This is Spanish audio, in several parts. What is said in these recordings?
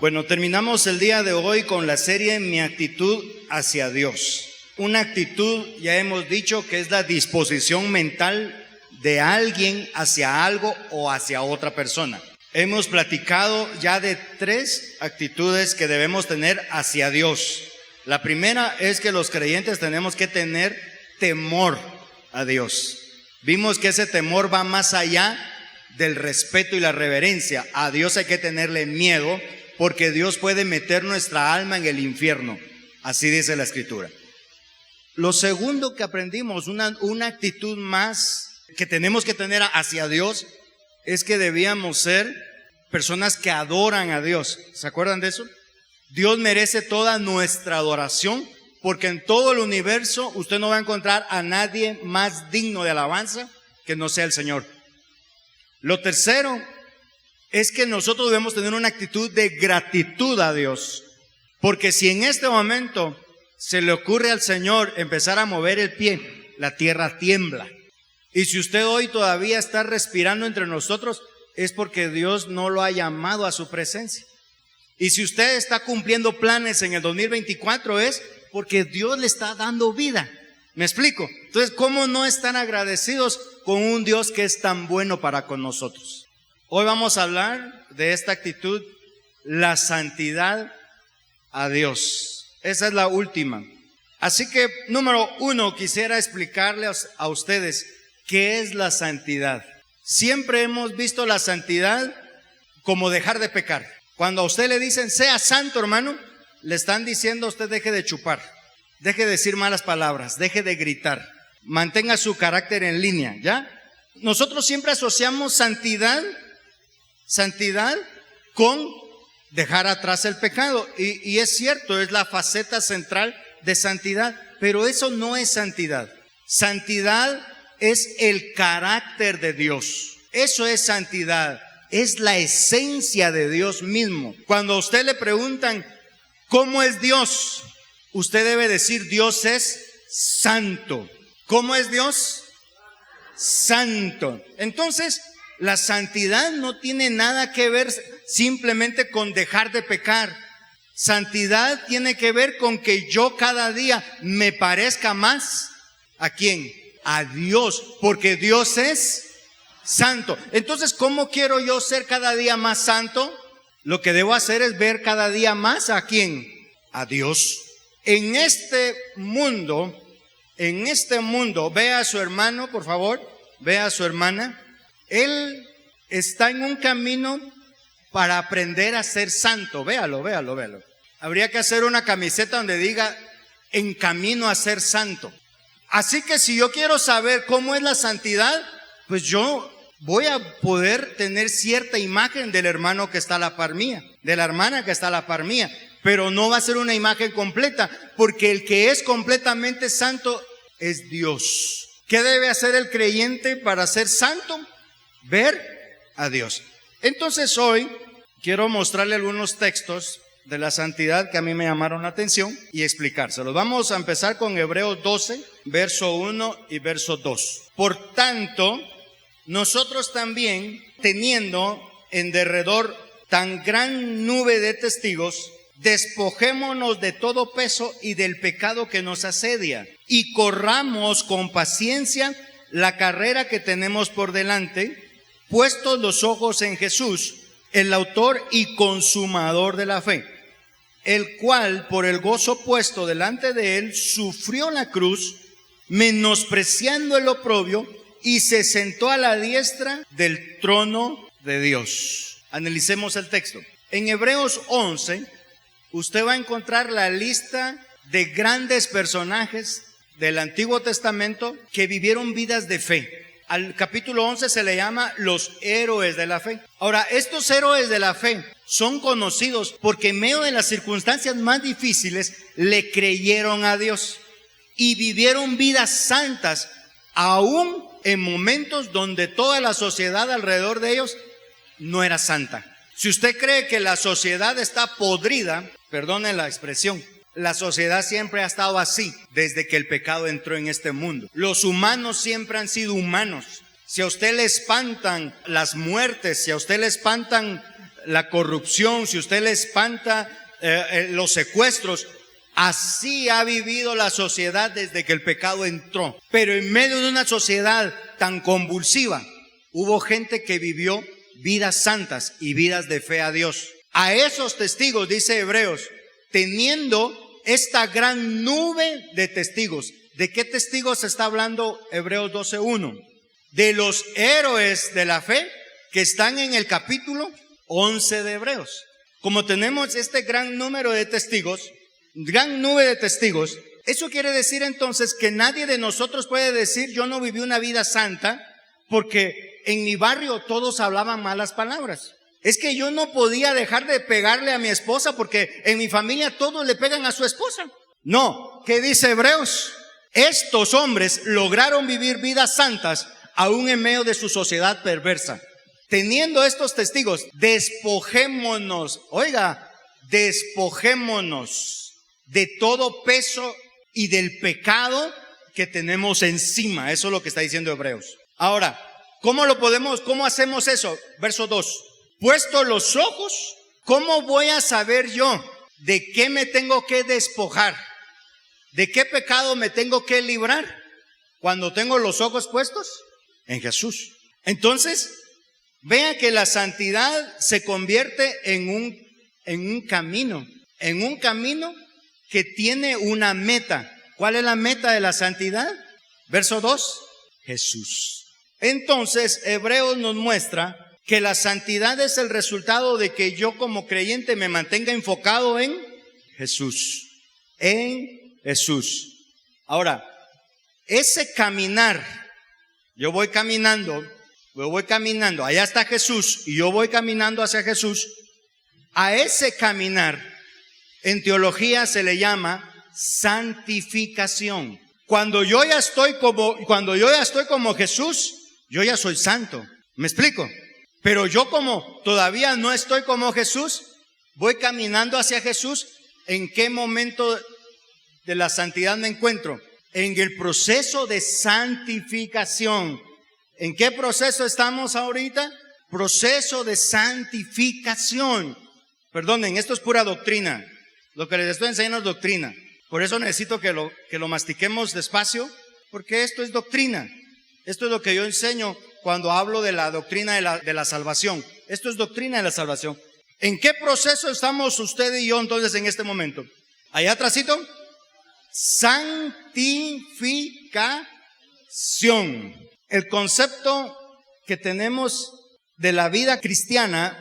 Bueno, terminamos el día de hoy con la serie Mi actitud hacia Dios. Una actitud, ya hemos dicho, que es la disposición mental de alguien hacia algo o hacia otra persona. Hemos platicado ya de 3 actitudes que debemos tener hacia Dios. La primera es que los creyentes tenemos que tener temor a Dios. Vimos que ese temor va más allá del respeto y la reverencia. A Dios hay que tenerle miedo, porque Dios puede meter nuestra alma en el infierno. Así dice la Escritura. Lo segundo que aprendimos, una actitud más que tenemos que tener hacia Dios, es que debíamos ser personas que adoran a Dios. ¿Se acuerdan de eso? Dios merece toda nuestra adoración, porque en todo el universo usted no va a encontrar a nadie más digno de alabanza que no sea el Señor. Lo tercero es que nosotros debemos tener una actitud de gratitud a Dios, porque si en este momento se le ocurre al Señor empezar a mover el pie, la tierra tiembla. Y si usted hoy todavía está respirando entre nosotros, es porque Dios no lo ha llamado a su presencia. Y si usted está cumpliendo planes en el 2024, es porque Dios le está dando vida. ¿Me explico? Entonces, ¿cómo no estar agradecidos con un Dios que es tan bueno para con nosotros? Hoy vamos a hablar de esta actitud, la santidad a Dios. Esa es la última. Así que, número 1, quisiera explicarles a ustedes qué es la santidad. Siempre hemos visto la santidad como dejar de pecar. Cuando a usted le dicen, sea santo, hermano, le están diciendo a usted, deje de chupar, deje de decir malas palabras, deje de gritar, mantenga su carácter en línea, ¿ya? Nosotros siempre asociamos santidad con dejar atrás el pecado. Y es cierto, es la faceta central de santidad, pero eso no es santidad. Santidad es el carácter de Dios. Eso es santidad. Es la esencia de Dios mismo. Cuando a usted le preguntan, ¿cómo es Dios? Usted debe decir, Dios es santo. ¿Cómo es Dios? Santo. Entonces, la santidad no tiene nada que ver simplemente con dejar de pecar. Santidad tiene que ver con que yo cada día me parezca más. ¿A quién? A Dios, porque Dios es santo. Entonces, ¿cómo quiero yo ser cada día más santo? Lo que debo hacer es ver cada día más ¿a quién? A Dios. En este mundo, vea a su hermano, por favor, vea a su hermana. Él está en un camino para aprender a ser santo. Véalo. Habría que hacer una camiseta donde diga, en camino a ser santo. Así que si yo quiero saber cómo es la santidad, pues yo voy a poder tener cierta imagen del hermano que está a la par mía, de la hermana que está a la par mía, pero no va a ser una imagen completa, porque el que es completamente santo es Dios. ¿Qué debe hacer el creyente para ser santo? Ver a Dios. Entonces hoy quiero mostrarle algunos textos de la santidad que a mí me llamaron la atención y explicárselos. Vamos a empezar con Hebreos 12, verso 1 y verso 2. Por tanto, nosotros también, teniendo en derredor tan gran nube de testigos, despojémonos de todo peso y del pecado que nos asedia, y corramos con paciencia la carrera que tenemos por delante, puestos los ojos en Jesús, el autor y consumador de la fe, el cual por el gozo puesto delante de él sufrió la cruz, menospreciando el oprobio, y se sentó a la diestra del trono de Dios. Analicemos el texto. En Hebreos 11, usted va a encontrar la lista de grandes personajes del Antiguo Testamento que vivieron vidas de fe. Al capítulo 11 se le llama los héroes de la fe. Ahora, estos héroes de la fe son conocidos porque en medio de las circunstancias más difíciles le creyeron a Dios y vivieron vidas santas, aún en momentos donde toda la sociedad alrededor de ellos no era santa. Si usted cree que la sociedad está podrida, perdone la expresión, la sociedad siempre ha estado así desde que el pecado entró en este mundo. Los humanos siempre han sido humanos. Si a usted le espantan las muertes, si a usted le espantan la corrupción, si usted le espanta los secuestros, así ha vivido la sociedad desde que el pecado entró. Pero en medio de una sociedad tan convulsiva, hubo gente que vivió vidas santas y vidas de fe a Dios. A esos testigos, dice Hebreos, teniendo esta gran nube de testigos. ¿De qué testigos está hablando Hebreos 12:1? De los héroes de la fe que están en el capítulo 11 de Hebreos. Como tenemos este gran número de testigos, gran nube de testigos, eso quiere decir entonces que nadie de nosotros puede decir yo no viví una vida santa porque en mi barrio todos hablaban malas palabras. Es que yo no podía dejar de pegarle a mi esposa porque en mi familia todos le pegan a su esposa. No, ¿qué dice Hebreos? Estos hombres lograron vivir vidas santas aún en medio de su sociedad perversa. Teniendo estos testigos, despojémonos, oiga, despojémonos de todo peso y del pecado que tenemos encima. Eso es lo que está diciendo Hebreos. Ahora, ¿cómo hacemos eso? Verso 2. Puesto los ojos, ¿cómo voy a saber yo de qué me tengo que despojar? ¿De qué pecado me tengo que librar? Cuando tengo los ojos puestos en Jesús. Entonces, vean que la santidad se convierte en un camino que tiene una meta. ¿Cuál es la meta de la santidad? Verso 2, Jesús. Entonces, Hebreos nos muestra que la santidad es el resultado de que yo como creyente me mantenga enfocado en Jesús. En Jesús. Ahora, ese caminar, yo voy caminando, allá está Jesús y yo voy caminando hacia Jesús. A ese caminar, en teología se le llama santificación. Cuando yo ya estoy como Jesús, yo ya soy santo. ¿Me explico? Pero yo como todavía no estoy como Jesús, voy caminando hacia Jesús. ¿En qué momento de la santidad me encuentro? En el proceso de santificación. ¿En qué proceso estamos ahorita? Proceso de santificación. Perdonen, esto es pura doctrina. Lo que les estoy enseñando es doctrina. Por eso necesito que lo mastiquemos despacio, porque esto es doctrina. Esto es lo que yo enseño cuando hablo de la doctrina de la salvación. Esto es doctrina de la salvación. ¿En qué proceso estamos usted y yo entonces en este momento? Allá atrásito. Santificación. El concepto que tenemos de la vida cristiana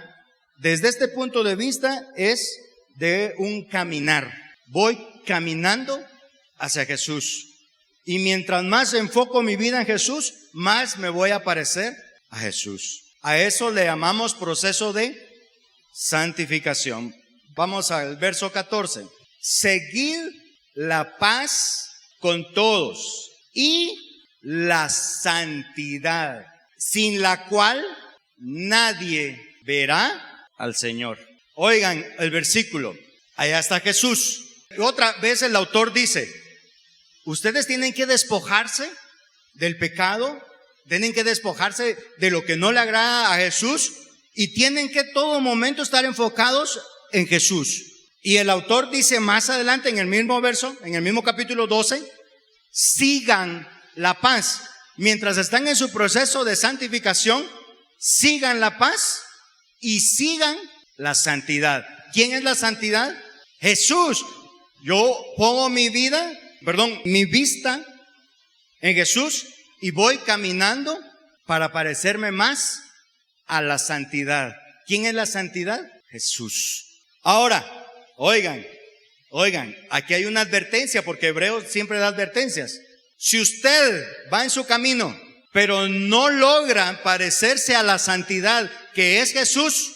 desde este punto de vista es de un caminar. Voy caminando hacia Jesús. Y mientras más enfoco mi vida en Jesús, más me voy a parecer a Jesús. A eso le llamamos proceso de santificación. Vamos al verso 14. Seguid la paz con todos y la santidad, sin la cual nadie verá al Señor. Oigan el versículo. Allá está Jesús. Otra vez el autor dice, ustedes tienen que despojarse del pecado, tienen que despojarse de lo que no le agrada a Jesús y tienen que todo momento estar enfocados en Jesús. Y el autor dice más adelante en el mismo verso, en el mismo capítulo 12, sigan la paz. Mientras están en su proceso de santificación, sigan la paz y sigan la santidad. ¿Quién es la santidad? Jesús. Yo pongo mi vista en Jesús y voy caminando para parecerme más a la santidad. ¿Quién es la santidad? Jesús. Ahora, oigan, aquí hay una advertencia porque Hebreos siempre da advertencias. Si usted va en su camino, pero no logra parecerse a la santidad que es Jesús,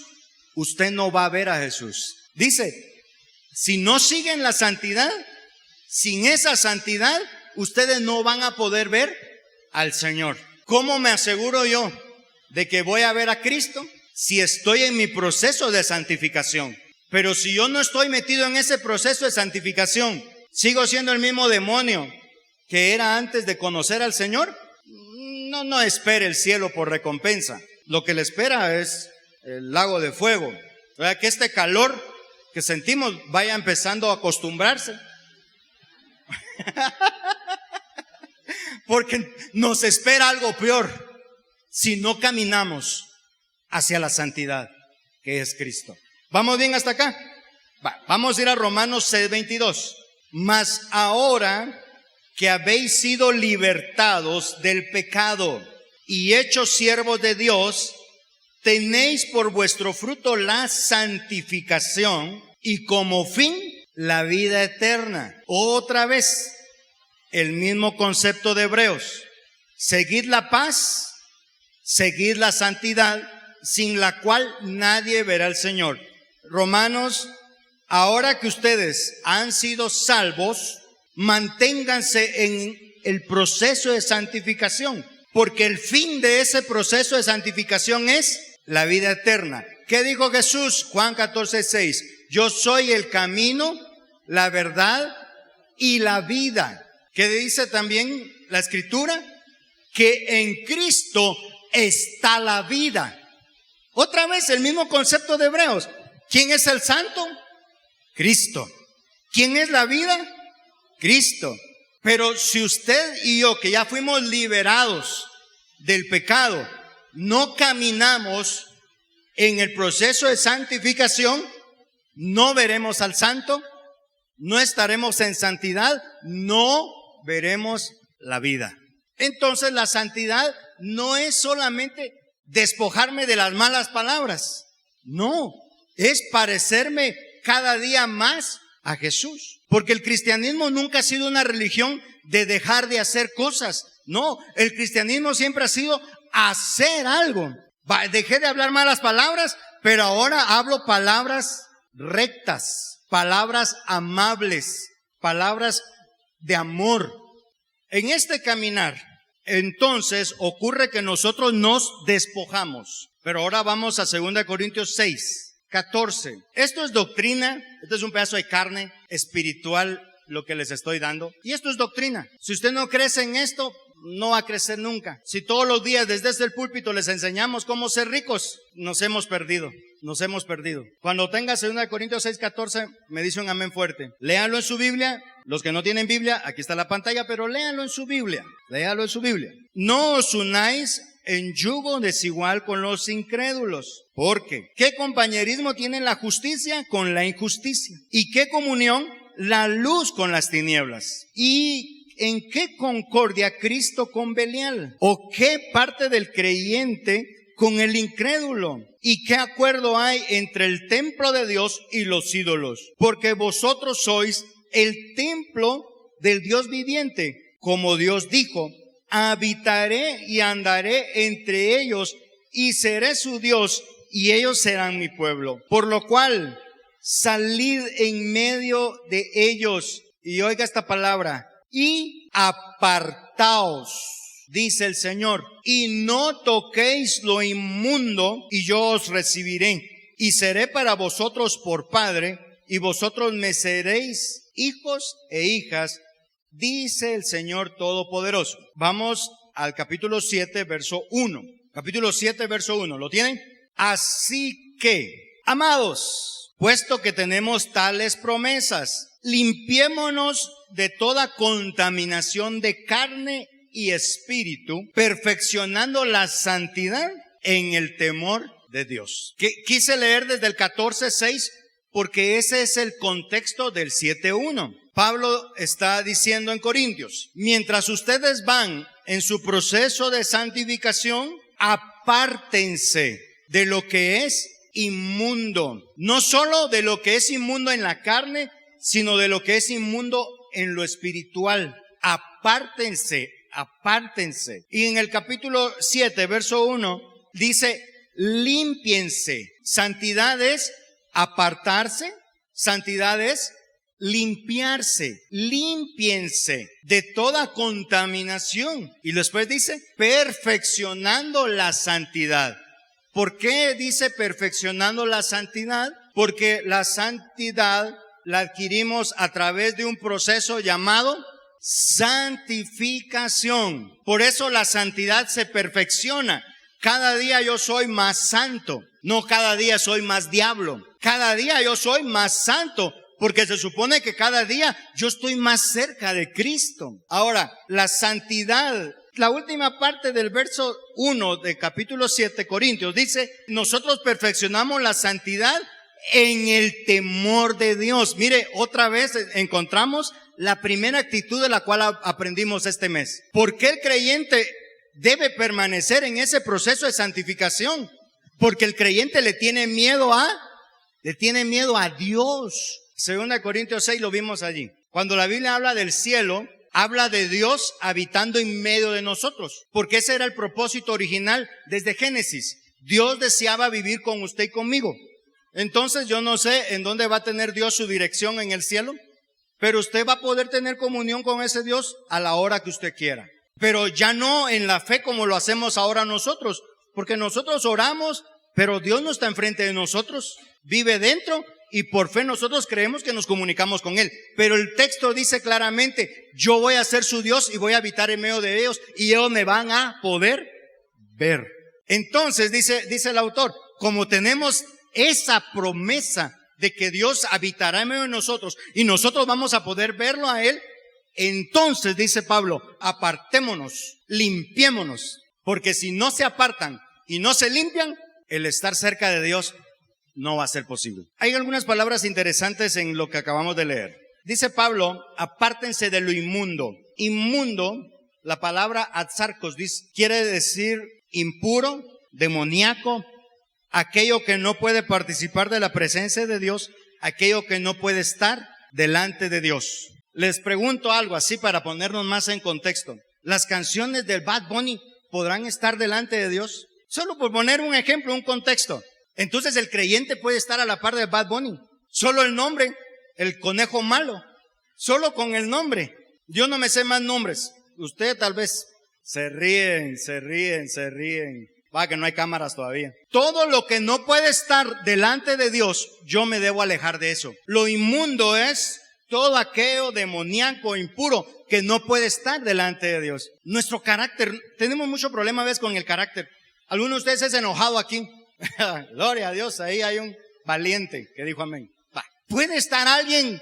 usted no va a ver a Jesús. Dice, si no siguen la santidad, sin esa santidad, ustedes no van a poder ver al Señor. ¿Cómo me aseguro yo de que voy a ver a Cristo? Si estoy en mi proceso de santificación. Pero si yo no estoy metido en ese proceso de santificación, sigo siendo el mismo demonio que era antes de conocer al Señor, no espere el cielo por recompensa. Lo que le espera es el lago de fuego. ¿Verdad? Que este calor que sentimos vaya empezando a acostumbrarse. Porque nos espera algo peor si no caminamos hacia la santidad que es Cristo. ¿Vamos bien hasta acá? Vamos a ir a Romanos 6:22. Mas ahora que habéis sido libertados del pecado y hechos siervos de Dios, tenéis por vuestro fruto la santificación y como fin la vida eterna. Otra vez, el mismo concepto de Hebreos. Seguid la paz, seguid la santidad, sin la cual nadie verá al Señor. Romanos, ahora que ustedes han sido salvos, manténganse en el proceso de santificación, porque el fin de ese proceso de santificación es la vida eterna. ¿Qué dijo Jesús? Juan 14:6. Yo soy el camino, la verdad y la vida. ¿Qué dice también la Escritura? Que en Cristo está la vida. Otra vez el mismo concepto de Hebreos. ¿Quién es el santo? Cristo. ¿Quién es la vida? Cristo. Pero si usted y yo, que ya fuimos liberados del pecado, no caminamos en el proceso de santificación, no veremos al santo, no estaremos en santidad, no veremos la vida. Entonces la santidad no es solamente despojarme de las malas palabras, no, es parecerme cada día más a Jesús. Porque el cristianismo nunca ha sido una religión de dejar de hacer cosas. No, el cristianismo siempre ha sido hacer algo. Dejé de hablar malas palabras, pero ahora hablo palabras rectas, palabras amables, palabras de amor. En este caminar, entonces ocurre que nosotros nos despojamos. Pero ahora vamos a 2 Corintios 6:14. Esto es doctrina, esto es un pedazo de carne espiritual lo que les estoy dando. Y esto es doctrina. Si usted no crece en esto, no va a crecer nunca. Si todos los días desde el púlpito les enseñamos cómo ser ricos, nos hemos perdido. Cuando tenga 2 Corintios 6:14, me dice un amén fuerte. Léanlo en su Biblia. Los que no tienen Biblia, aquí está la pantalla, pero léanlo en su Biblia. No os unáis en yugo desigual con los incrédulos. Porque ¿qué compañerismo tiene la justicia con la injusticia? ¿Y qué comunión la luz con las tinieblas? ¿Y en qué concordia Cristo con Belial? ¿O qué parte del creyente con el incrédulo? ¿Y qué acuerdo hay entre el templo de Dios y los ídolos? Porque vosotros sois el templo del Dios viviente. Como Dios dijo, habitaré y andaré entre ellos y seré su Dios y ellos serán mi pueblo. Por lo cual, salid en medio de ellos, y oiga esta palabra, y apartaos, dice el Señor, y no toquéis lo inmundo, y yo os recibiré, y seré para vosotros por padre, y vosotros me seréis hijos e hijas, dice el Señor Todopoderoso. Vamos al capítulo 7, verso 1. Capítulo 7, verso 1. ¿Lo tienen? Así que, amados, puesto que tenemos tales promesas, limpiémonos de toda contaminación de carne y espíritu, perfeccionando la santidad en el temor de Dios. Quise leer desde el 14:6 porque ese es el contexto del 7:1. Pablo está diciendo en Corintios, mientras ustedes van en su proceso de santificación, apártense de lo que es inmundo. No solo de lo que es inmundo en la carne, sino de lo que es inmundo en lo espiritual. Apártense. Y en el capítulo 7, verso 1, dice, límpiense. Santidad es apartarse, santidad es limpiarse, límpiense de toda contaminación. Y después dice, perfeccionando la santidad. ¿Por qué dice perfeccionando la santidad? Porque la santidad la adquirimos a través de un proceso llamado santificación. Por eso la santidad se perfecciona. Cada día yo soy más santo. No cada día soy más diablo. Cada día yo soy más santo, porque se supone que cada día yo estoy más cerca de Cristo. Ahora, la santidad, la última parte del verso 1 de capítulo 7 Corintios dice, nosotros perfeccionamos la santidad en el temor de Dios. Mire, otra vez encontramos la primera actitud de la cual aprendimos este mes. ¿Por qué el creyente debe permanecer en ese proceso de santificación? Porque el creyente le tiene miedo a Dios. 2 Corintios 6 lo vimos allí. Cuando la Biblia habla del cielo, habla de Dios habitando en medio de nosotros. Porque ese era el propósito original desde Génesis. Dios deseaba vivir con usted y conmigo. Entonces yo no sé en dónde va a tener Dios su dirección en el cielo, pero usted va a poder tener comunión con ese Dios a la hora que usted quiera. Pero ya no en la fe como lo hacemos ahora nosotros, porque nosotros oramos, pero Dios no está enfrente de nosotros, vive dentro y por fe nosotros creemos que nos comunicamos con Él. Pero el texto dice claramente, yo voy a ser su Dios y voy a habitar en medio de ellos y ellos me van a poder ver. Entonces dice el autor, como tenemos esa promesa de que Dios habitará en medio de nosotros y nosotros vamos a poder verlo a Él, entonces dice Pablo, apartémonos, limpiémonos, porque si no se apartan y no se limpian, el estar cerca de Dios no va a ser posible. Hay algunas palabras interesantes en lo que acabamos de leer. Dice Pablo, apártense de lo inmundo. Inmundo, la palabra atzarcos quiere decir impuro, demoníaco, aquello que no puede participar de la presencia de Dios, aquello que no puede estar delante de Dios. Les pregunto algo así para ponernos más en contexto. ¿Las canciones del Bad Bunny podrán estar delante de Dios? Solo por poner un ejemplo, un contexto. Entonces el creyente puede estar a la par de Bad Bunny. Solo el nombre, el conejo malo. Solo con el nombre. Yo no me sé más nombres. Usted tal vez se ríen. Va, que no hay cámaras todavía. Todo lo que no puede estar delante de Dios, yo me debo alejar de eso. Lo inmundo es todo aquello demoníaco, impuro, que no puede estar delante de Dios. Nuestro carácter, tenemos mucho problema a veces con el carácter. ¿Alguno de ustedes es enojado aquí? Gloria a Dios, ahí hay un valiente que dijo amén. Va. ¿Puede estar alguien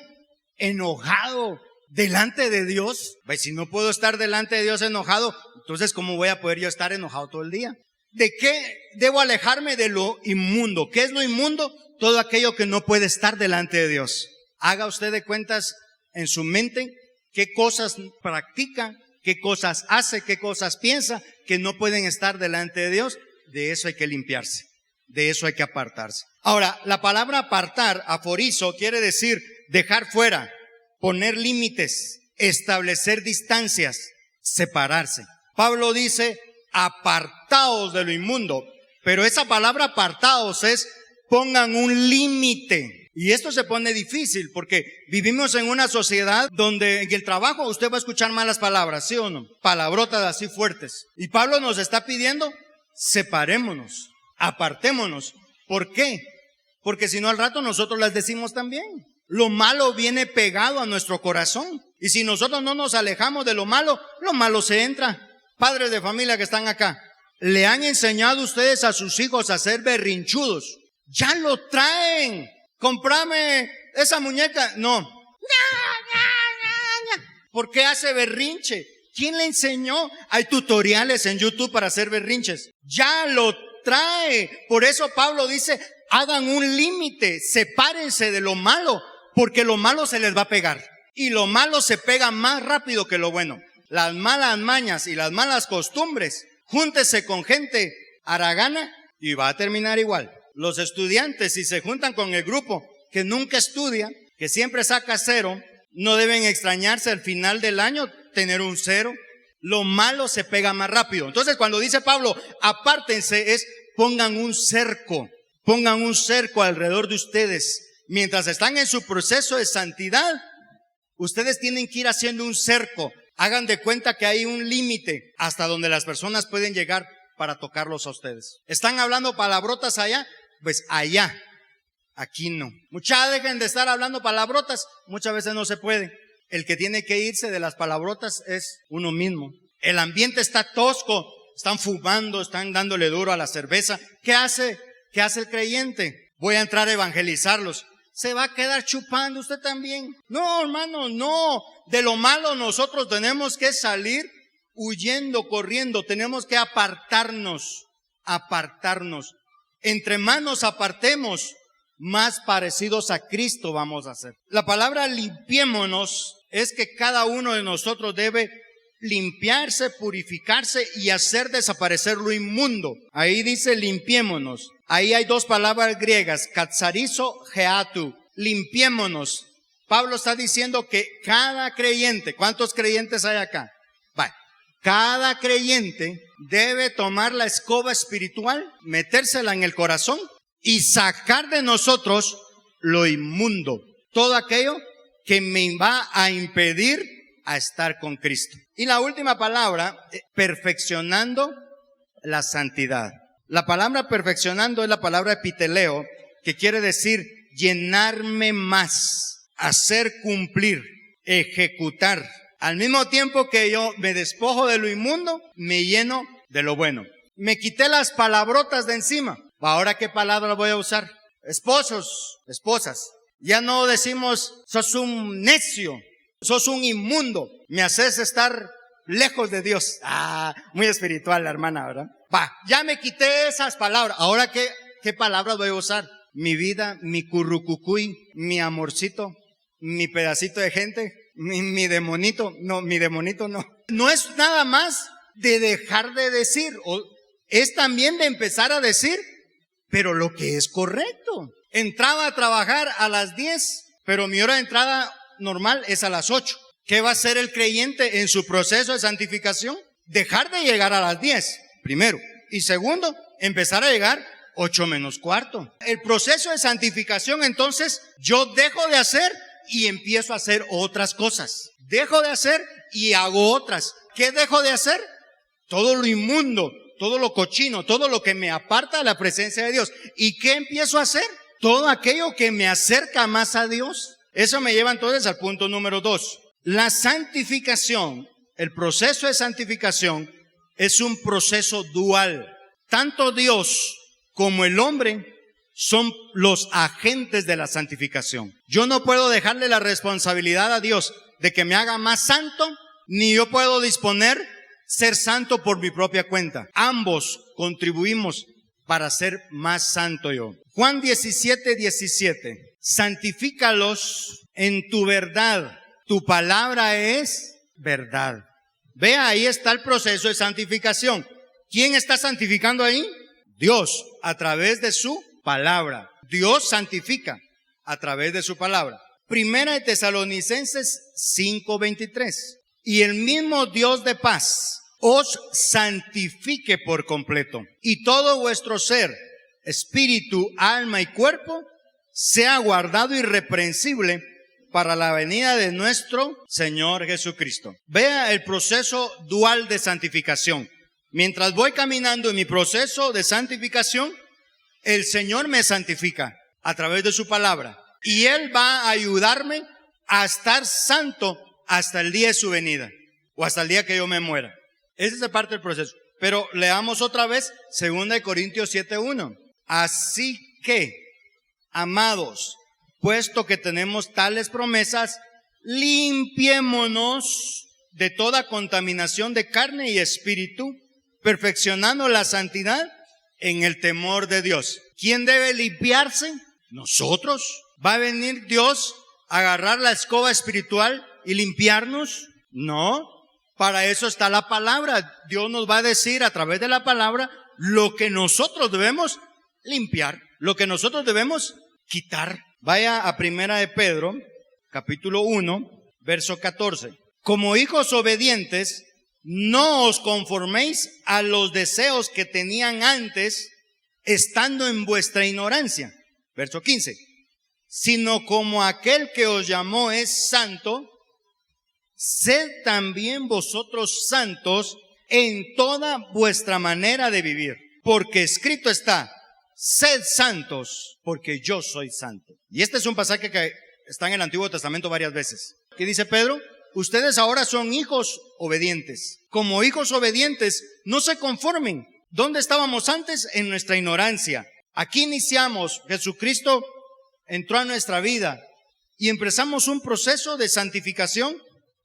enojado delante de Dios? Pues si no puedo estar delante de Dios enojado, entonces ¿cómo voy a poder yo estar enojado todo el día? ¿De qué debo alejarme? De lo inmundo. ¿Qué es lo inmundo? Todo aquello que no puede estar delante de Dios. Haga usted de cuentas en su mente qué cosas practica, qué cosas hace, qué cosas piensa que no pueden estar delante de Dios. De eso hay que limpiarse. De eso hay que apartarse. Ahora, la palabra apartar, aforizo, quiere decir dejar fuera, poner límites, establecer distancias, separarse. Pablo dice, apartaos de lo inmundo. Pero esa palabra apartaos es, pongan un límite. Y esto se pone difícil porque vivimos en una sociedad donde en el trabajo usted va a escuchar malas palabras, ¿sí o no? Palabrotas así fuertes. Y Pablo nos está pidiendo, separémonos, apartémonos. ¿Por qué? Porque si no al rato nosotros las decimos también. Lo malo viene pegado a nuestro corazón. Y si nosotros no nos alejamos de lo malo se entra. Padres de familia que están acá, ¿le han enseñado ustedes a sus hijos a ser berrinchudos? Ya lo traen. Comprame esa muñeca. No. ¿Por qué hace berrinche? ¿Quién le enseñó? Hay tutoriales en YouTube para hacer berrinches. Ya lo trae. Por eso Pablo dice, hagan un límite, sepárense de lo malo, porque lo malo se les va a pegar. Y lo malo se pega más rápido que lo bueno. Las malas mañas y las malas costumbres, júntese con gente haragana y va a terminar igual. Los estudiantes, si se juntan con el grupo que nunca estudia, que siempre saca 0, no deben extrañarse al final del año tener un 0. Lo malo se pega más rápido. Entonces, cuando dice Pablo, apártense, es pongan un cerco alrededor de ustedes. Mientras están en su proceso de santidad, ustedes tienen que ir haciendo un cerco. Hagan de cuenta que hay un límite hasta donde las personas pueden llegar para tocarlos a ustedes. ¿Están hablando palabrotas allá? Pues allá, aquí no. Muchas dejen de estar hablando palabrotas, muchas veces no se puede. El que tiene que irse de las palabrotas es uno mismo. El ambiente está tosco, están fumando, están dándole duro a la cerveza. ¿Qué ¿Qué hace el creyente? Voy a entrar a evangelizarlos. ¿Se va a quedar chupando usted también? No, hermano, no. De lo malo nosotros tenemos que salir huyendo, corriendo. Tenemos que apartarnos. Entre más nos apartemos, más parecidos a Cristo vamos a ser. La palabra limpiémonos es que cada uno de nosotros debe limpiarse, purificarse y hacer desaparecer lo inmundo. Ahí dice limpiémonos. Ahí hay dos palabras griegas, katsarizo, geatu. Limpiémonos. Pablo está diciendo que cada creyente, ¿cuántos creyentes hay acá? Cada creyente debe tomar la escoba espiritual, metérsela en el corazón y sacar de nosotros lo inmundo. Todo aquello que me va a impedir a estar con Cristo. Y la última palabra, perfeccionando la santidad. La palabra perfeccionando es la palabra epiteleo, que quiere decir llenarme más, hacer cumplir, ejecutar. Al mismo tiempo que yo me despojo de lo inmundo, me lleno de lo bueno. Me quité las palabrotas de encima. ¿Ahora qué palabra voy a usar? Esposos, esposas. Ya no decimos, sos un necio, sos un inmundo, me haces estar lejos de Dios. Muy espiritual la hermana, ¿verdad? Ya me quité esas palabras. ¿Ahora qué palabras voy a usar? Mi vida, mi currucucuy, mi amorcito, mi pedacito de gente, mi demonito. No, mi demonito no. No es nada más de dejar de decir, es también de empezar a decir, pero lo que es correcto. Entraba a trabajar a las 10, pero mi hora de entrada normal es a las 8. ¿Qué va a hacer el creyente en su proceso de santificación? Dejar de llegar a las 10, primero. Y segundo, empezar a llegar 8 menos cuarto. El proceso de santificación, entonces, yo dejo de hacer y empiezo a hacer otras cosas. Dejo de hacer y hago otras. ¿Qué dejo de hacer? Todo lo inmundo, todo lo cochino, todo lo que me aparta de la presencia de Dios. ¿Y qué empiezo a hacer? Todo aquello que me acerca más a Dios. Eso me lleva entonces al punto número 2. La santificación, el proceso de santificación es un proceso dual. Tanto Dios como el hombre son los agentes de la santificación. Yo no puedo dejarle la responsabilidad a Dios de que me haga más santo, ni yo puedo disponer ser santo por mi propia cuenta. Ambos contribuimos para ser más santo yo. Juan 17:17. Santifícalos en tu verdad. Tu palabra es verdad. Vea, ahí está el proceso de santificación. ¿Quién está santificando ahí? Dios, a través de su palabra. Dios santifica a través de su palabra. Primera de Tesalonicenses 5:23. Y el mismo Dios de paz os santifique por completo, y todo vuestro ser, espíritu, alma y cuerpo, sea guardado irreprensible para la venida de nuestro Señor Jesucristo. Vea el proceso dual de santificación. Mientras voy caminando en mi proceso de santificación, el Señor me santifica a través de su palabra. Y Él va a ayudarme a estar santo hasta el día de su venida, o hasta el día que yo me muera. Esa es parte del proceso. Pero leamos otra vez 2 Corintios 7:1. Así que, amados, puesto que tenemos tales promesas, limpiémonos de toda contaminación de carne y espíritu, perfeccionando la santidad en el temor de Dios. ¿Quién debe limpiarse? Nosotros. ¿Va a venir Dios a agarrar la escoba espiritual y limpiarnos? No. Para eso está la palabra. Dios nos va a decir a través de la palabra lo que nosotros debemos limpiar, lo que nosotros debemos quitar. Vaya a Primera de Pedro, capítulo 1, verso 14. Como hijos obedientes, no os conforméis a los deseos que tenían antes, estando en vuestra ignorancia. Verso 15. Sino como aquel que os llamó es santo, sed también vosotros santos en toda vuestra manera de vivir. Porque escrito está, sed santos, porque yo soy santo. Y este es un pasaje que está en el Antiguo Testamento varias veces. ¿Qué dice Pedro? Ustedes ahora son hijos obedientes. Como hijos obedientes, no se conformen. ¿Dónde estábamos antes? En nuestra ignorancia. Aquí iniciamos, Jesucristo entró a nuestra vida y empezamos un proceso de santificación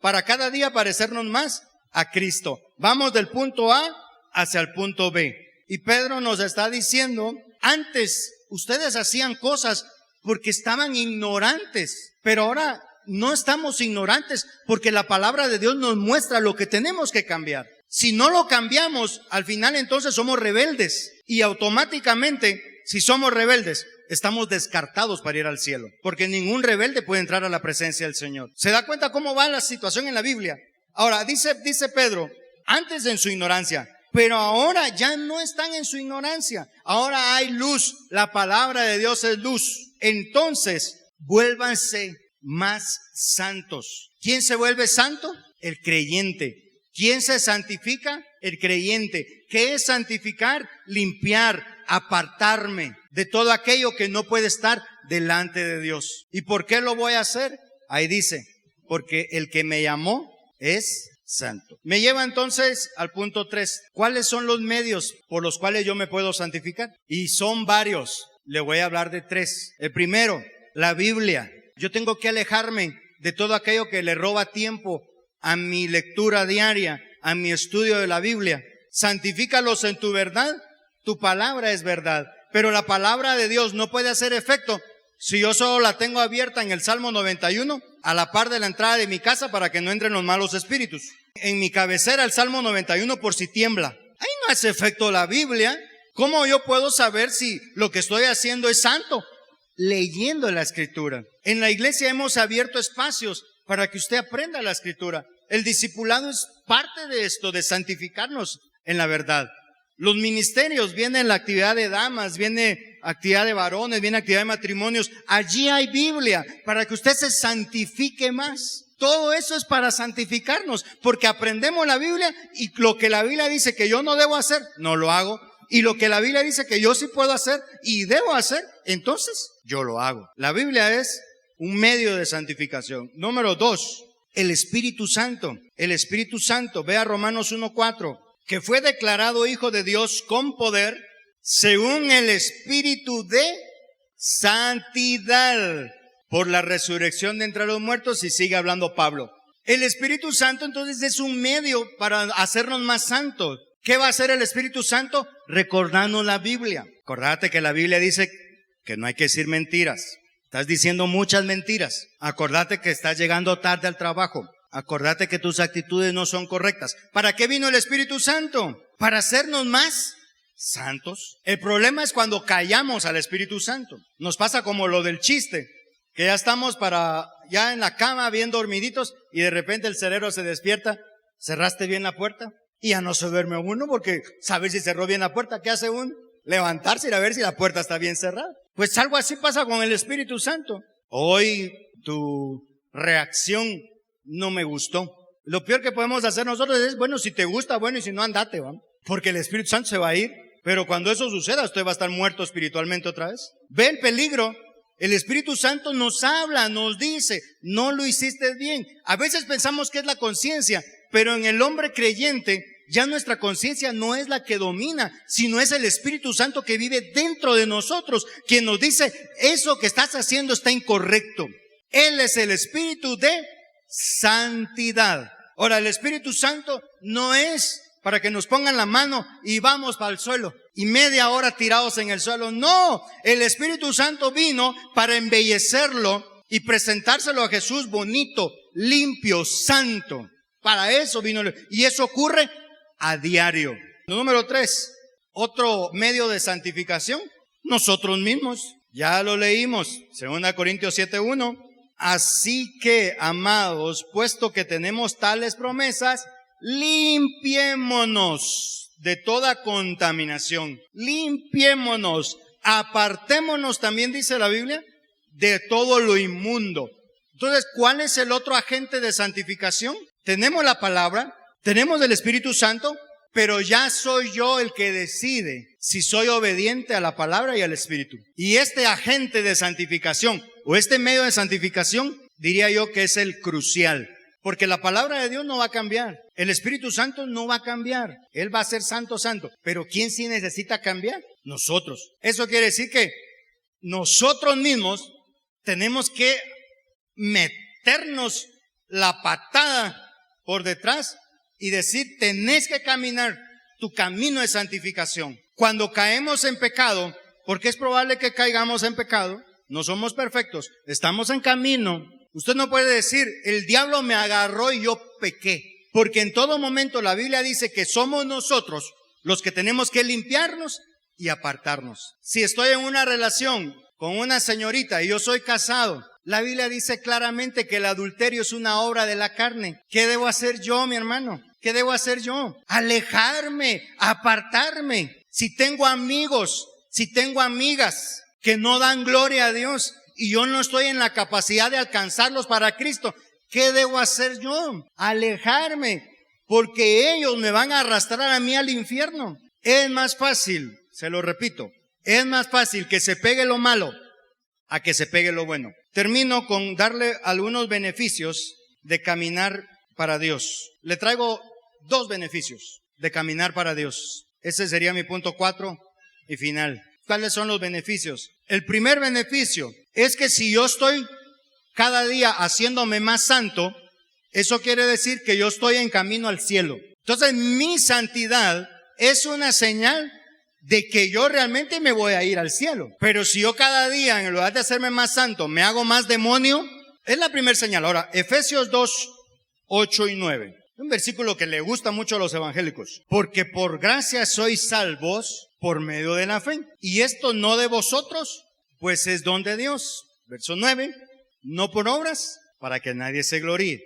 para cada día parecernos más a Cristo. Vamos del punto A hacia el punto B. Y Pedro nos está diciendo, antes ustedes hacían cosas porque estaban ignorantes, pero ahora no estamos ignorantes porque la palabra de Dios nos muestra lo que tenemos que cambiar. Si no lo cambiamos, al final entonces somos rebeldes y automáticamente, si somos rebeldes, estamos descartados para ir al cielo, porque ningún rebelde puede entrar a la presencia del Señor. ¿Se da cuenta cómo va la situación en la Biblia? Ahora, dice Pedro, antes en su ignorancia, pero ahora ya no están en su ignorancia. Ahora hay luz, la palabra de Dios es luz. Entonces, vuélvanse más santos. ¿Quién se vuelve santo? El creyente. ¿Quién se santifica? El creyente. ¿Qué es santificar? Limpiar, apartarme de todo aquello que no puede estar delante de Dios. ¿Y por qué lo voy a hacer? Ahí dice, porque el que me llamó es santo. Me lleva entonces al punto 3. ¿Cuáles son los medios por los cuales yo me puedo santificar? Y son varios. Le voy a hablar de 3. El primero, la Biblia. Yo tengo que alejarme de todo aquello que le roba tiempo a mi lectura diaria, a mi estudio de la Biblia. Santifícalos en tu verdad. Tu palabra es verdad. Pero la palabra de Dios no puede hacer efecto si yo solo la tengo abierta en el Salmo 91 a la par de la entrada de mi casa para que no entren los malos espíritus. En mi cabecera el Salmo 91 por si tiembla. Ahí no hace efecto la Biblia. ¿Cómo yo puedo saber si lo que estoy haciendo es santo? Leyendo la Escritura. En la iglesia hemos abierto espacios para que usted aprenda la Escritura. El discipulado es parte de esto, de santificarnos en la verdad. Los ministerios, viene la actividad de damas, viene actividad de varones, viene actividad de matrimonios. Allí hay Biblia para que usted se santifique más. Todo eso es para santificarnos, porque aprendemos la Biblia y lo que la Biblia dice que yo no debo hacer, no lo hago. Y lo que la Biblia dice que yo sí puedo hacer y debo hacer, entonces yo lo hago. La Biblia es un medio de santificación. Número 2, el Espíritu Santo. El Espíritu Santo, vea Romanos 1:4. Que fue declarado Hijo de Dios con poder, según el Espíritu de santidad, por la resurrección de entre los muertos, y sigue hablando Pablo. El Espíritu Santo entonces es un medio para hacernos más santos. ¿Qué va a hacer el Espíritu Santo? Recordarnos la Biblia. Acordate que la Biblia dice que no hay que decir mentiras. Estás diciendo muchas mentiras. Acordate que estás llegando tarde al trabajo. Acordate que tus actitudes no son correctas. ¿Para qué vino el Espíritu Santo? Para hacernos más santos. El problema es cuando callamos al Espíritu Santo. Nos pasa como lo del chiste, que ya estamos ya en la cama bien dormiditos y de repente el cerebro se despierta. ¿Cerraste bien la puerta? Y ya no se duerme uno porque sabe si cerró bien la puerta. ¿Qué hace uno? Levantarse y a ver si la puerta está bien cerrada. Pues algo así pasa con el Espíritu Santo. Hoy tu reacción no me gustó. Lo peor que podemos hacer nosotros es, bueno, si te gusta, bueno, y si no, andate, ¿va? Porque el Espíritu Santo se va a ir. Pero cuando eso suceda, usted va a estar muerto espiritualmente otra vez. Ve el peligro. El Espíritu Santo nos habla, nos dice, no lo hiciste bien. A veces pensamos que es la conciencia, pero en el hombre creyente, ya nuestra conciencia no es la que domina, sino es el Espíritu Santo que vive dentro de nosotros, quien nos dice, eso que estás haciendo está incorrecto. Él es el Espíritu de santidad. Ahora, el Espíritu Santo no es para que nos pongan la mano y vamos para el suelo y media hora tirados en el suelo. No, el Espíritu Santo vino para embellecerlo y presentárselo a Jesús bonito, limpio, santo. Para eso vino. Y eso ocurre a diario. Número 3, otro medio de santificación, nosotros mismos. Ya lo leímos, 2 Corintios 7:1. Así que, amados, puesto que tenemos tales promesas, limpiémonos de toda contaminación. Limpiémonos, apartémonos, también dice la Biblia, de todo lo inmundo. Entonces, ¿cuál es el otro agente de santificación? Tenemos la palabra, tenemos el Espíritu Santo, pero ya soy yo el que decide si soy obediente a la palabra y al Espíritu. Y este agente de santificación, o este medio de santificación, diría yo que es el crucial. Porque la palabra de Dios no va a cambiar. El Espíritu Santo no va a cambiar. Él va a ser santo, santo. Pero ¿quién sí necesita cambiar? Nosotros. Eso quiere decir que nosotros mismos tenemos que meternos la patada por detrás y decir, tenés que caminar tu camino de santificación. Cuando caemos en pecado, porque es probable que caigamos en pecado, no somos perfectos, estamos en camino. Usted no puede decir, el diablo me agarró y yo pequé, porque en todo momento la Biblia dice que somos nosotros los que tenemos que limpiarnos y apartarnos. Si estoy en una relación con una señorita y yo soy casado, la Biblia dice claramente que el adulterio es una obra de la carne. ¿Qué debo hacer yo, mi hermano? ¿Qué debo hacer yo? Alejarme, apartarme. Si tengo amigos, si tengo amigas que no dan gloria a Dios y yo no estoy en la capacidad de alcanzarlos para Cristo, ¿qué debo hacer yo? Alejarme, porque ellos me van a arrastrar a mí al infierno. Es más fácil, se lo repito, es más fácil que se pegue lo malo a que se pegue lo bueno. Termino con darle algunos beneficios de caminar para Dios. Le traigo 2 beneficios de caminar para Dios. Ese sería mi punto 4 y final. ¿Cuáles son los beneficios? El primer beneficio es que si yo estoy cada día haciéndome más santo, eso quiere decir que yo estoy en camino al cielo. Entonces mi santidad es una señal de que yo realmente me voy a ir al cielo. Pero si yo cada día, en lugar de hacerme más santo, me hago más demonio, es la primera señal. Ahora, Efesios 2, 8 y 9. Un versículo que le gusta mucho a los evangélicos. Porque por gracia sois salvos por medio de la fe. Y esto no de vosotros, pues es don de Dios. Verso 9. No por obras, para que nadie se gloríe.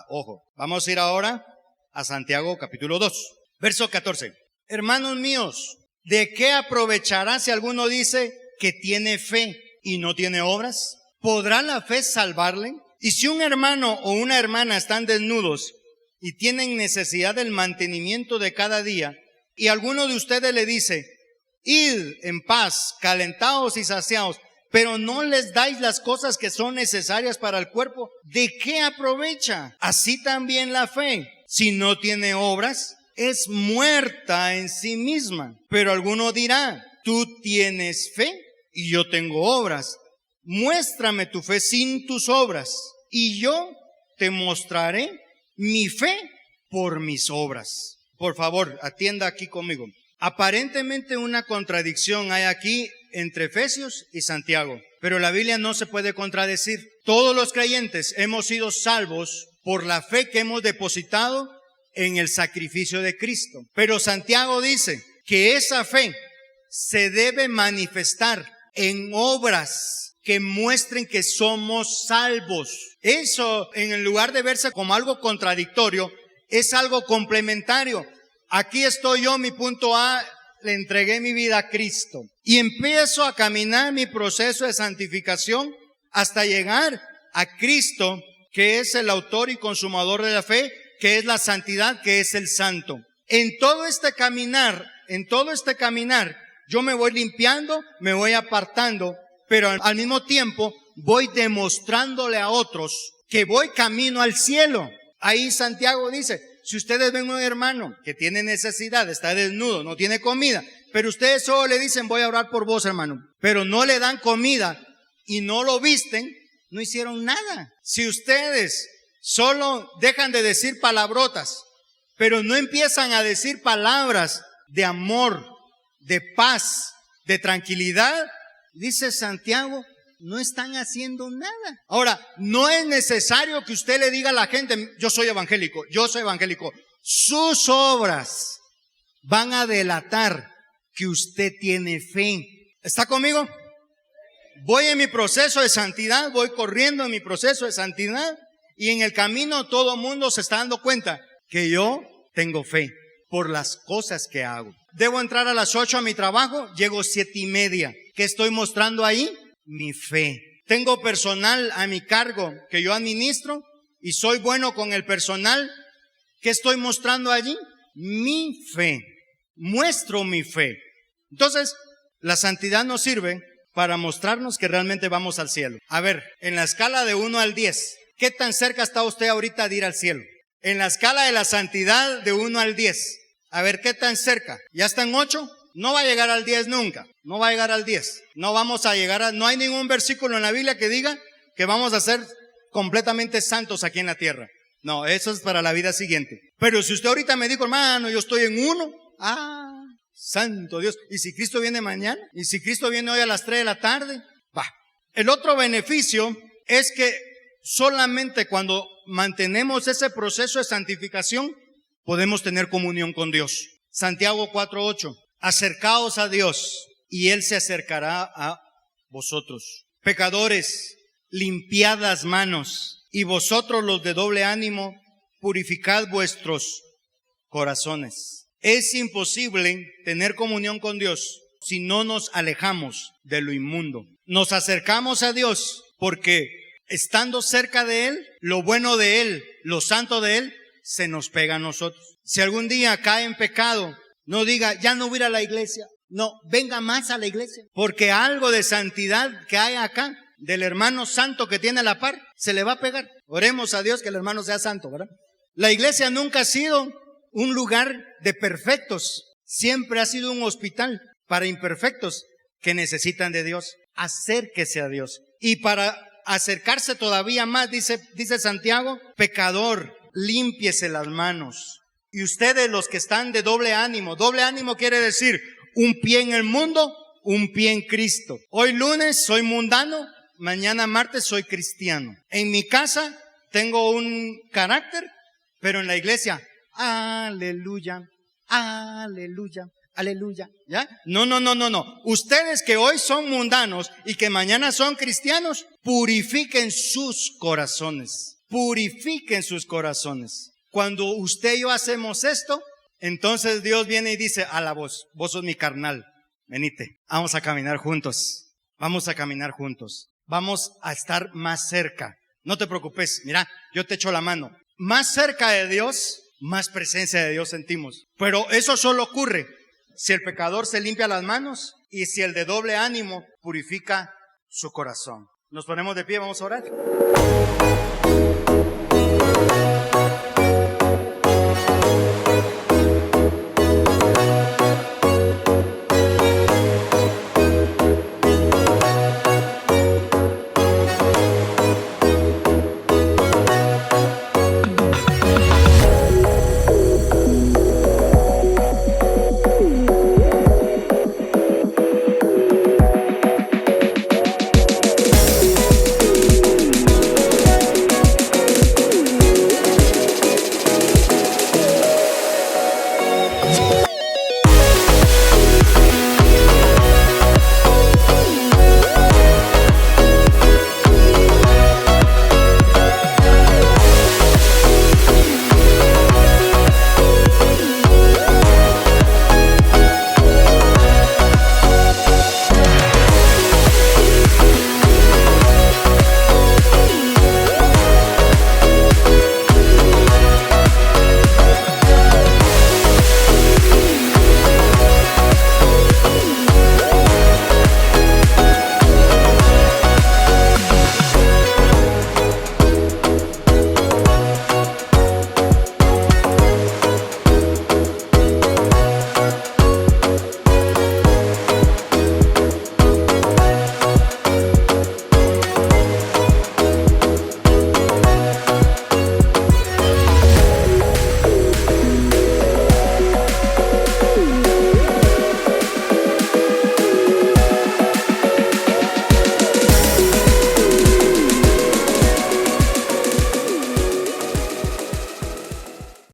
Ojo. Vamos a ir ahora a Santiago capítulo 2. Verso 14. Hermanos míos, ¿de qué aprovechará si alguno dice que tiene fe y no tiene obras? ¿Podrá la fe salvarle? Y si un hermano o una hermana están desnudos y tienen necesidad del mantenimiento de cada día, y alguno de ustedes le dice, id en paz, calentaos y saciaos, pero no les dais las cosas que son necesarias para el cuerpo, ¿de qué aprovecha? Así también la fe, si no tiene obras, es muerta en sí misma. Pero alguno dirá, tú tienes fe y yo tengo obras. Muéstrame tu fe sin tus obras y yo te mostraré mi fe por mis obras. Por favor, atienda aquí conmigo. Aparentemente una contradicción hay aquí entre Efesios y Santiago, pero la Biblia no se puede contradecir. Todos los creyentes hemos sido salvos por la fe que hemos depositado en el sacrificio de Cristo. Pero Santiago dice que esa fe se debe manifestar en obras que muestren que somos salvos. Eso, en lugar de verse como algo contradictorio, es algo complementario. Aquí estoy yo, mi punto A, le entregué mi vida a Cristo y empiezo a caminar mi proceso de santificación hasta llegar a Cristo, que es el autor y consumador de la fe, que es la santidad, que es el santo. En todo este caminar, yo me voy limpiando, me voy apartando, pero al mismo tiempo voy demostrándole a otros que voy camino al cielo. Ahí Santiago dice, si ustedes ven a un hermano que tiene necesidad, está desnudo, no tiene comida, pero ustedes solo le dicen, voy a orar por vos, hermano, pero no le dan comida y no lo visten, no hicieron nada. Si ustedes solo dejan de decir palabrotas, pero no empiezan a decir palabras de amor, de paz, de tranquilidad, dice Santiago, no están haciendo nada. Ahora, no es necesario que usted le diga a la gente, yo soy evangélico. Sus obras van a delatar que usted tiene fe. ¿Está conmigo? Voy en mi proceso de santidad, voy corriendo en mi proceso de santidad, y en el camino todo el mundo se está dando cuenta que yo tengo fe por las cosas que hago. Debo entrar a las 8 a mi trabajo, llego 7:30. ¿Qué estoy mostrando ahí? Mi fe. Tengo personal a mi cargo que yo administro y soy bueno con el personal. ¿Qué estoy mostrando allí? Mi fe. Muestro mi fe. Entonces, la santidad nos sirve para mostrarnos que realmente vamos al cielo. A ver, en la escala de 1 al 10, ¿qué tan cerca está usted ahorita de ir al cielo? En la escala de la santidad de 1 al 10. A ver qué tan cerca. ¿Ya está en 8? No va a llegar al 10 nunca. No va a llegar al 10. No vamos a llegar a... No hay ningún versículo en la Biblia que diga que vamos a ser completamente santos aquí en la tierra. No, eso es para la vida siguiente. Pero si usted ahorita me dijo, hermano, yo estoy en 1. Santo Dios. ¿Y si Cristo viene mañana? ¿Y si Cristo viene hoy a las 3 de la tarde? Va. El otro beneficio es que solamente cuando mantenemos ese proceso de santificación, podemos tener comunión con Dios. Santiago 4:8. Acercaos a Dios y Él se acercará a vosotros. Pecadores, limpiad las manos, y vosotros los de doble ánimo, purificad vuestros corazones. Es imposible tener comunión con Dios si no nos alejamos de lo inmundo. Nos acercamos a Dios porque estando cerca de Él, lo bueno de Él, lo santo de Él, se nos pega a nosotros. Si algún día cae en pecado, no diga, ya no voy a ir a la iglesia. No, venga más a la iglesia. Porque algo de santidad que hay acá, del hermano santo que tiene a la par, se le va a pegar. Oremos a Dios que el hermano sea santo, ¿verdad? La iglesia nunca ha sido un lugar de perfectos. Siempre ha sido un hospital para imperfectos que necesitan de Dios. Acérquese a Dios. Y para acercarse todavía más, dice Santiago, pecador, límpiese las manos. Y ustedes los que están de doble ánimo quiere decir un pie en el mundo, un pie en Cristo. Hoy lunes soy mundano, mañana martes soy cristiano. En mi casa tengo un carácter, pero en la iglesia, aleluya, aleluya, aleluya. ¿Ya? No. Ustedes que hoy son mundanos y que mañana son cristianos, purifiquen sus corazones. Purifiquen sus corazones. Cuando usted y yo hacemos esto, entonces Dios viene y dice, a la voz, vos sos mi carnal, venite, vamos a caminar juntos, vamos a caminar juntos, vamos a estar más cerca. No te preocupes, mira, yo te echo la mano. Más cerca de Dios, más presencia de Dios sentimos. Pero eso solo ocurre si el pecador se limpia las manos y si el de doble ánimo purifica su corazón. Nos ponemos de pie, vamos a orar.